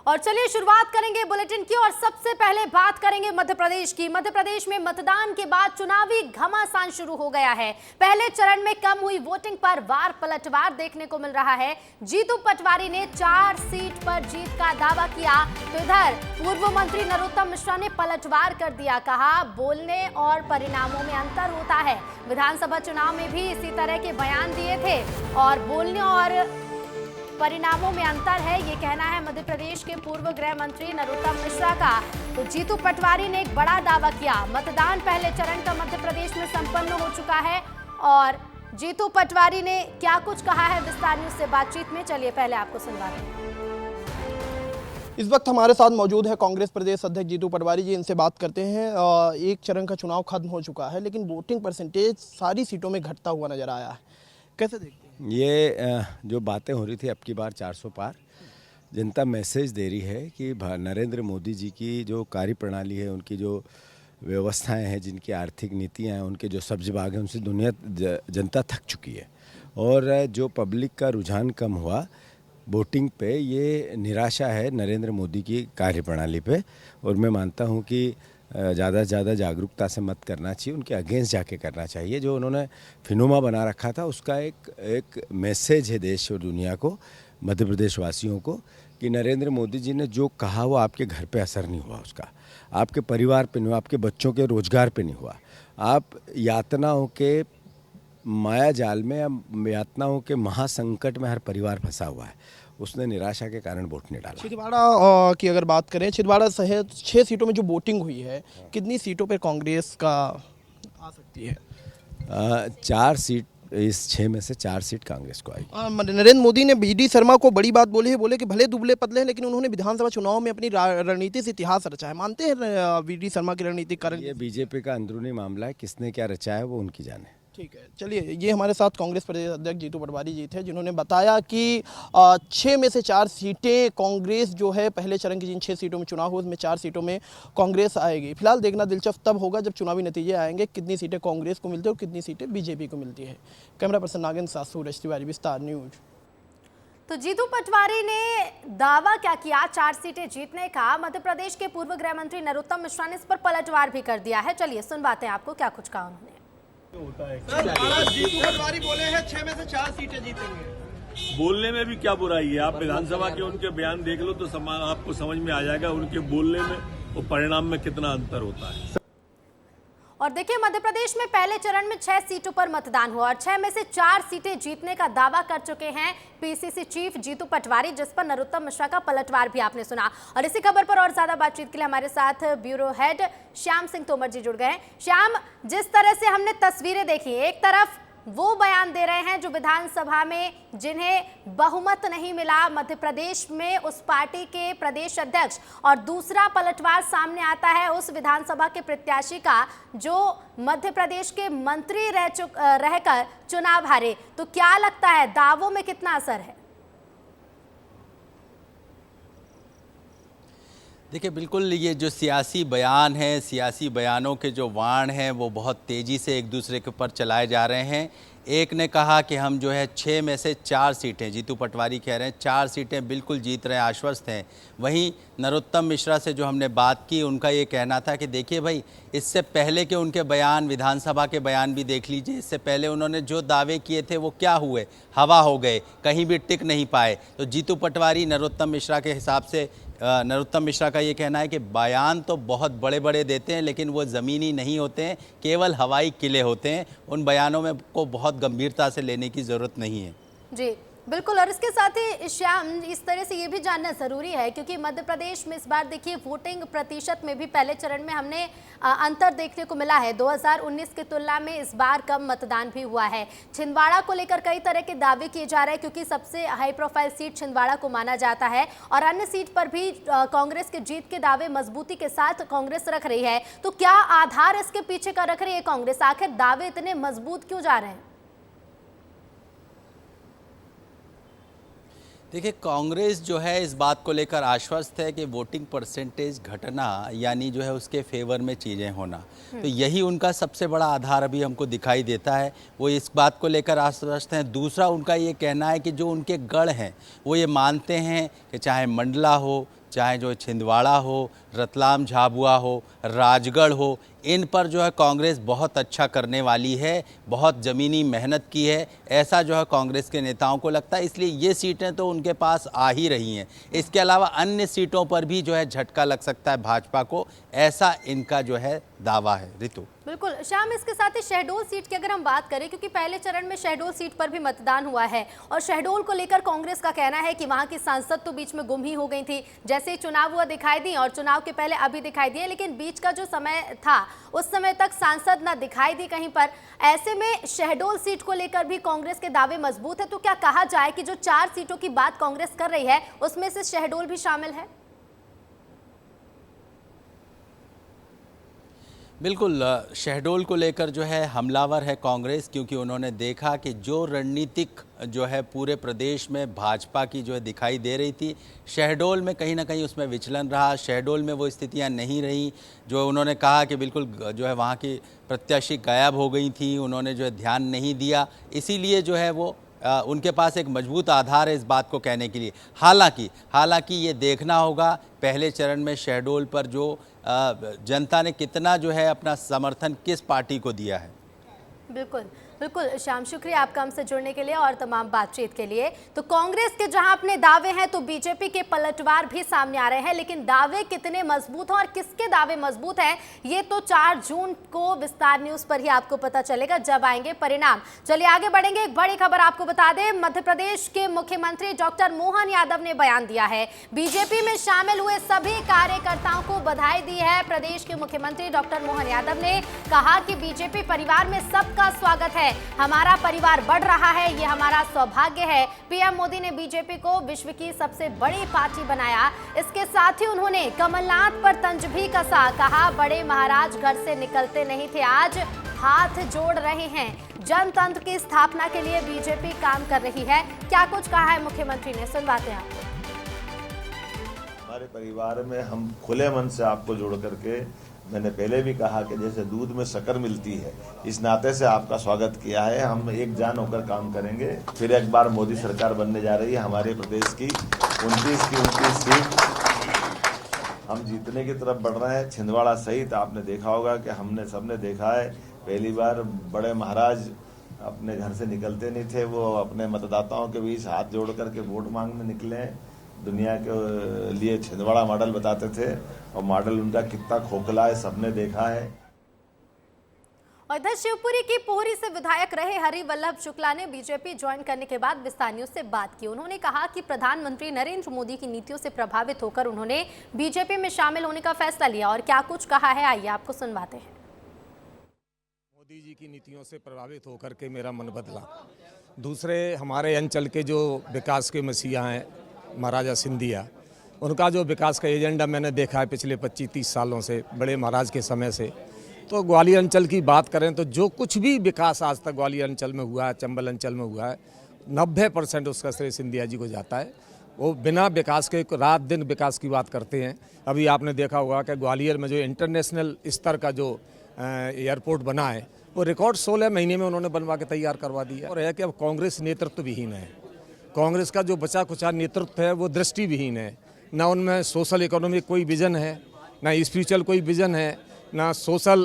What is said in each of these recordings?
और चलिए शुरुआत करेंगे बुलेटिन की और सबसे पहले बात करेंगे मध्य प्रदेश की। मध्य प्रदेश में मतदान के बाद चुनावी घमासान शुरू हो गया है। पहले चरण में कम हुई वोटिंग पर वार पलटवार देखने को मिल रहा है। जीतू पटवारी ने 4 सीट पर जीत का दावा किया तो इधर पूर्व मंत्री नरोत्तम मिश्रा ने पलटवार कर दिया। कहा बोलने और परिणामों में अंतर होता है। विधानसभा चुनाव में भी इसी तरह के बयान दिए थे और बोलने और परिणामों में अंतर है, ये कहना है मध्य प्रदेश के पूर्व गृह मंत्री नरोत्तम मिश्रा का। तो जीतू पटवारी ने एक बड़ा दावा किया। मतदान पहले चरण का मध्य प्रदेश में संपन्न हो चुका है और जीतू पटवारी ने क्या कुछ कहा है विस्तार न्यूज से बातचीत में, चलिए पहले आपको सुनवाते हैं। इस वक्त हमारे साथ मौजूद है कांग्रेस प्रदेश अध्यक्ष जीतू पटवारी जी, इनसे बात करते हैं। एक चरण का चुनाव खत्म हो चुका है लेकिन वोटिंग परसेंटेज सारी सीटों में घटता हुआ नजर आया है, कैसे देखते हैं? ये जो बातें हो रही थी अब की बार 400 पार, जनता मैसेज दे रही है कि नरेंद्र मोदी जी की जो कार्यप्रणाली है, उनकी जो व्यवस्थाएं हैं, जिनकी आर्थिक नीतियां हैं, उनके जो सब्ज बाग हैं, उनसे जनता थक चुकी है। और जो पब्लिक का रुझान कम हुआ वोटिंग पे, ये निराशा है नरेंद्र मोदी की कार्यप्रणाली पे। और मैं मानता हूँ कि ज़्यादा से ज़्यादा जागरूकता से मत करना चाहिए, उनके अगेंस्ट जाके करना चाहिए। जो उन्होंने फिनोमा बना रखा था उसका एक मैसेज है देश और दुनिया को, मध्य प्रदेश वासियों को, कि नरेंद्र मोदी जी ने जो कहा वो आपके घर पे असर नहीं हुआ, उसका आपके परिवार पे नहीं हुआ, आपके बच्चों के रोजगार पे नहीं हुआ। आप यातनाओं के माया जाल में या यातनाओं के महासंकट में हर परिवार फंसा हुआ है। उसने निराशा के कारण वोट नहीं डाला। छिंदवाड़ा की अगर बात करें, छिंदवाड़ा सहित 6 सीटों में जो वोटिंग हुई है, कितनी सीटों पर कांग्रेस का आ सकती है? 4 सीट, इस 6 में से 4 सीट कांग्रेस को आई। नरेंद्र मोदी ने वीडी शर्मा को बड़ी बात बोली है, बोले कि भले दुबले पतले हैं लेकिन उन्होंने विधानसभा चुनाव में अपनी रणनीति से इतिहास रचा है। मानते हैं वीडी शर्मा की रणनीति कारण? ये बीजेपी का अंदरूनी मामला है, किसने क्या रचा है वो उनकी जाने। ठीक है, चलिए ये हमारे साथ कांग्रेस प्रदेश अध्यक्ष जीतू पटवारी जी थे, जिन्होंने बताया कि 6 में से 4 सीटें कांग्रेस जो है, पहले चरण की जिन 6 सीटों में चुनाव हुआ उसमें 4 सीटों में कांग्रेस आएगी। फिलहाल देखना दिलचस्प तब होगा जब चुनावी नतीजे आएंगे, कितनी सीटें कांग्रेस को मिलती है और कितनी सीटें बीजेपी को मिलती है। कैमरा पर्सन नागेंद्र साथ सूरज तिवारी, विस्तार न्यूज। तो जीतू पटवारी ने दावा क्या किया 4 सीटें जीतने का। मध्य प्रदेश के पूर्व गृह मंत्री नरोत्तम मिश्रा ने इस पर पलटवार भी कर दिया है। चलिए सुनवाते हैं आपको क्या कुछ कहा उन्होंने। जीतू पटवारी बोले हैं 6 में से 4 सीटें जीतेंगे। बोलने में भी क्या बुराई है? आप विधानसभा के उनके बयान देख लो तो आपको समझ में आ जाएगा उनके बोलने में और परिणाम में कितना अंतर होता है। और देखिए मध्य प्रदेश में पहले चरण में 6 सीटों पर मतदान हुआ और 6 में से 4 सीटें जीतने का दावा कर चुके हैं पीसीसी चीफ जीतू पटवारी, जिस पर नरोत्तम मिश्रा का पलटवार भी आपने सुना। और इसी खबर पर और ज्यादा बातचीत के लिए हमारे साथ ब्यूरो हेड श्याम सिंह तोमर जी जुड़ गए हैं। श्याम, जिस तरह से हमने तस्वीरें देखी, एक तरफ वो बयान दे रहे हैं जो विधानसभा में जिन्हें बहुमत नहीं मिला मध्य प्रदेश में उस पार्टी के प्रदेश अध्यक्ष, और दूसरा पलटवार सामने आता है उस विधानसभा के प्रत्याशी का जो मध्य प्रदेश के मंत्री रहकर चुनाव हारे। तो क्या लगता है दावों में कितना असर है? देखिए, बिल्कुल ये जो सियासी बयान है, सियासी बयानों के जो वाण हैं वो बहुत तेज़ी से एक दूसरे के ऊपर चलाए जा रहे हैं। एक ने कहा कि हम जो है 6 में से 4 सीटें, जीतू पटवारी कह रहे हैं 4 सीटें बिल्कुल जीत रहे हैं, आश्वस्त हैं। वहीं नरोत्तम मिश्रा से जो हमने बात की, उनका ये कहना था कि देखिए भाई, इससे पहले के उनके बयान, विधानसभा के बयान भी देख लीजिए, इससे पहले उन्होंने जो दावे किए थे वो क्या हुए, हवा हो गए, कहीं भी टिक नहीं पाए। तो जीतू पटवारी नरोत्तम मिश्रा के हिसाब से, नरोत्तम मिश्रा का ये कहना है कि बयान तो बहुत बड़े बड़े देते हैं लेकिन वो ज़मीनी नहीं होते हैं, केवल हवाई किले होते हैं। उन बयानों में को बहुत गंभीरता से लेने की ज़रूरत नहीं है। जी बिल्कुल। और इसके साथ ही श्याम, इस तरह से ये भी जानना ज़रूरी है क्योंकि मध्य प्रदेश में इस बार देखिए वोटिंग प्रतिशत में भी पहले चरण में हमने अंतर देखने को मिला है। 2019 की तुलना में इस बार कम मतदान भी हुआ है। छिंदवाड़ा को लेकर कई तरह के दावे किए जा रहे हैं क्योंकि सबसे हाई प्रोफाइल सीट छिंदवाड़ा को माना जाता है और अन्य सीट पर भी कांग्रेस के जीत के दावे मजबूती के साथ कांग्रेस रख रही है। तो क्या आधार इसके पीछे का रख रही है कांग्रेस? आखिर दावे इतने मजबूत क्यों जा रहे हैं? देखिए, कांग्रेस जो है इस बात को लेकर आश्वस्त है कि वोटिंग परसेंटेज घटना यानी जो है उसके फेवर में चीज़ें होना, तो यही उनका सबसे बड़ा आधार अभी हमको दिखाई देता है। वो इस बात को लेकर आश्वस्त हैं। दूसरा उनका ये कहना है कि जो उनके गढ़ हैं वो ये मानते हैं कि चाहे मंडला हो, चाहे जो छिंदवाड़ा हो, रतलाम झाबुआ हो, राजगढ़ हो, इन पर जो है कांग्रेस बहुत अच्छा करने वाली है, बहुत ज़मीनी मेहनत की है, ऐसा जो है कांग्रेस के नेताओं को लगता है। इसलिए ये सीटें तो उनके पास आ ही रही हैं। इसके अलावा अन्य सीटों पर भी जो है झटका लग सकता है भाजपा को, ऐसा इनका जो है दावा है। ऋतु। बिल्कुल श्याम, इसके साथ ही शहडोल सीट की अगर हम बात करें, क्योंकि पहले चरण में शहडोल सीट पर भी मतदान हुआ है और शहडोल को लेकर कांग्रेस का कहना है कि वहां की सांसद तो बीच में गुम ही हो गई थी। जैसे ही चुनाव हुआ दिखाई दी और चुनाव के पहले अभी दिखाई दिए, लेकिन बीच का जो समय था उस समय तक सांसद ना दिखाई दी कहीं पर। ऐसे में शहडोल सीट को लेकर भी कांग्रेस के दावे मजबूत है। तो क्या कहा जाए कि जो 4 सीटों की बात कांग्रेस कर रही है उसमें से शहडोल भी शामिल है? बिल्कुल, शहडोल को लेकर जो है हमलावर है कांग्रेस, क्योंकि उन्होंने देखा कि जो रणनीतिक जो है पूरे प्रदेश में भाजपा की जो है दिखाई दे रही थी, शहडोल में कहीं ना कहीं उसमें विचलन रहा। शहडोल में वो स्थितियां नहीं रही जो उन्होंने कहा कि बिल्कुल जो है वहाँ की प्रत्याशी गायब हो गई थी, उन्होंने जो है ध्यान नहीं दिया। इसीलिए जो है वो उनके पास एक मजबूत आधार है इस बात को कहने के लिए। हालांकि ये देखना होगा पहले चरण में शहडोल पर जो जनता ने कितना जो है अपना समर्थन किस पार्टी को दिया है। बिल्कुल बिल्कुल श्याम, शुक्रिया आपका हमसे जुड़ने के लिए और तमाम बातचीत के लिए। तो कांग्रेस के जहां अपने दावे हैं तो बीजेपी के पलटवार भी सामने आ रहे हैं, लेकिन दावे कितने मजबूत हैं और किसके दावे मजबूत हैं ये तो 4 जून को विस्तार न्यूज पर ही आपको पता चलेगा जब आएंगे परिणाम। चलिए आगे बढ़ेंगे। एक बड़ी खबर आपको बता दें, मध्य प्रदेश के मुख्यमंत्री डॉक्टर मोहन यादव ने बयान दिया है। बीजेपी में शामिल हुए सभी कार्यकर्ताओं को बधाई दी है। प्रदेश के मुख्यमंत्री डॉक्टर मोहन यादव ने कहा कि बीजेपी परिवार में सबका स्वागत है, हमारा परिवार बढ़ रहा है, ये हमारा सौभाग्य है। पीएम मोदी ने बीजेपी को विश्व की सबसे बड़ी पार्टी बनाया। इसके साथ ही उन्होंने कमलनाथ पर तंज भी कसा, कहा बड़े महाराज घर से निकलते नहीं थे, आज हाथ जोड़ रहे हैं। जनतंत्र की स्थापना के लिए बीजेपी काम कर रही है। क्या कुछ कहा है मुख्यमंत्री ने, सुनवाते हैं आपको। हमारे परिवार में हम खुले मन से आपको जोड़ करके, मैंने पहले भी कहा कि जैसे दूध में शक्कर मिलती है, इस नाते से आपका स्वागत किया है। हम एक जान होकर काम करेंगे। फिर एक बार मोदी सरकार बनने जा रही है। हमारे प्रदेश की 29 सीट हम जीतने की तरफ बढ़ रहे हैं। छिंदवाड़ा सहित आपने देखा होगा कि हमने सबने देखा है, पहली बार बड़े महाराज अपने घर से निकलते नहीं थे, वो अपने मतदाताओं के बीच हाथ जोड़ करके वोट मांगने निकले। दुनिया के लिए छिंदवाड़ा मॉडल बताते थे और मॉडल उनका कितना खोखला है सबने देखा है। और इधर शिवपुरी की पोहरी से विधायक रहे हरिवल्लभ शुक्ला ने बीजेपी ज्वाइन करने के बाद विस्तार न्यूज से बात की। उन्होंने कहा कि प्रधानमंत्री नरेंद्र मोदी की नीतियों से प्रभावित होकर उन्होंने बीजेपी में शामिल होने का फैसला लिया। और क्या कुछ कहा है आइए आपको सुनवाते हैं। मोदी जी की नीतियों से प्रभावित होकर के मेरा मन बदला। दूसरे हमारे अंचल के जो विकास के मसीहा हैं महाराजा सिंधिया, उनका जो विकास का एजेंडा मैंने देखा है पिछले 25-30 सालों से, बड़े महाराज के समय से। तो ग्वालियर अंचल की बात करें तो जो कुछ भी विकास आज तक ग्वालियर अंचल में हुआ है, चंबल अंचल में हुआ है, 90% उसका श्रेय सिंधिया जी को जाता है। वो बिना विकास के रात दिन विकास की बात करते हैं। अभी आपने देखा होगा कि ग्वालियर में जो इंटरनेशनल स्तर का जो एयरपोर्ट बना है, वो रिकॉर्ड 16 महीने में उन्होंने बनवा के तैयार करवा दिया। और है कि अब कांग्रेस नेतृत्व विहीन है। कांग्रेस का जो बचा कुचा नेतृत्व है वो दृष्टि विहीन है। ना उनमें सोशल इकोनॉमिक कोई विजन है, ना स्पिरिचुअल कोई विजन है, ना सोशल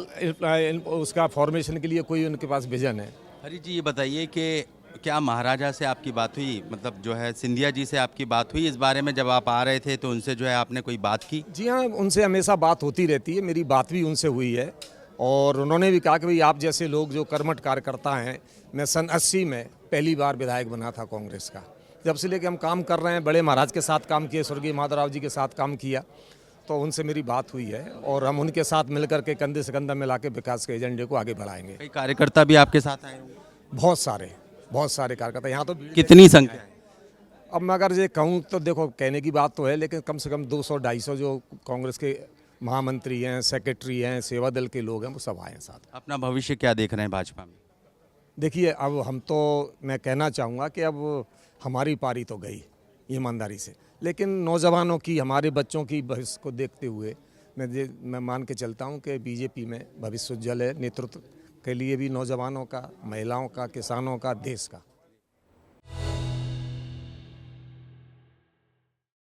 उसका फॉर्मेशन के लिए कोई उनके पास विजन है। हरी जी, ये बताइए कि क्या महाराजा से आपकी बात हुई, मतलब जो है सिंधिया जी से आपकी बात हुई इस बारे में? जब आप आ रहे थे तो उनसे जो है आपने कोई बात की? जी हाँ, उनसे हमेशा बात होती रहती है। मेरी बात भी उनसे हुई है और उन्होंने भी कहा कि भाई आप जैसे लोग जो कर्मठ कार्यकर्ता हैं, मैं सन 80 में पहली बार विधायक बना था कांग्रेस का। जब से लेके हम काम कर रहे हैं, बड़े महाराज के साथ काम किए, स्वर्गीय माधवराव जी के साथ काम किया, तो उनसे मेरी बात हुई है और हम उनके साथ मिलकर के कंधे से कंधा मिला के विकास के एजेंडे को आगे बढ़ाएंगे। कई कार्यकर्ता भी आपके साथ आए होंगे? बहुत सारे कार्यकर्ता यहाँ तो। कितनी संख्या है? अब मैं अगर ये कहूँ तो देखो, कहने की बात तो है, लेकिन कम से कम 200-250 जो कांग्रेस के महामंत्री हैं, सेक्रेटरी हैं, सेवा दल के लोग हैं, वो सब आए हैं साथ। अपना भविष्य क्या देख रहे हैं भाजपा में? देखिए, अब हम तो, मैं कहना चाहूँगा कि अब हमारी पारी तो गई ईमानदारी से, लेकिन नौजवानों की, हमारे बच्चों की भविष्य को देखते हुए मैं मान के चलता हूँ कि बीजेपी में भविष्य उज्जवल है। नेतृत्व के लिए भी नौजवानों का, महिलाओं का, किसानों का, देश का।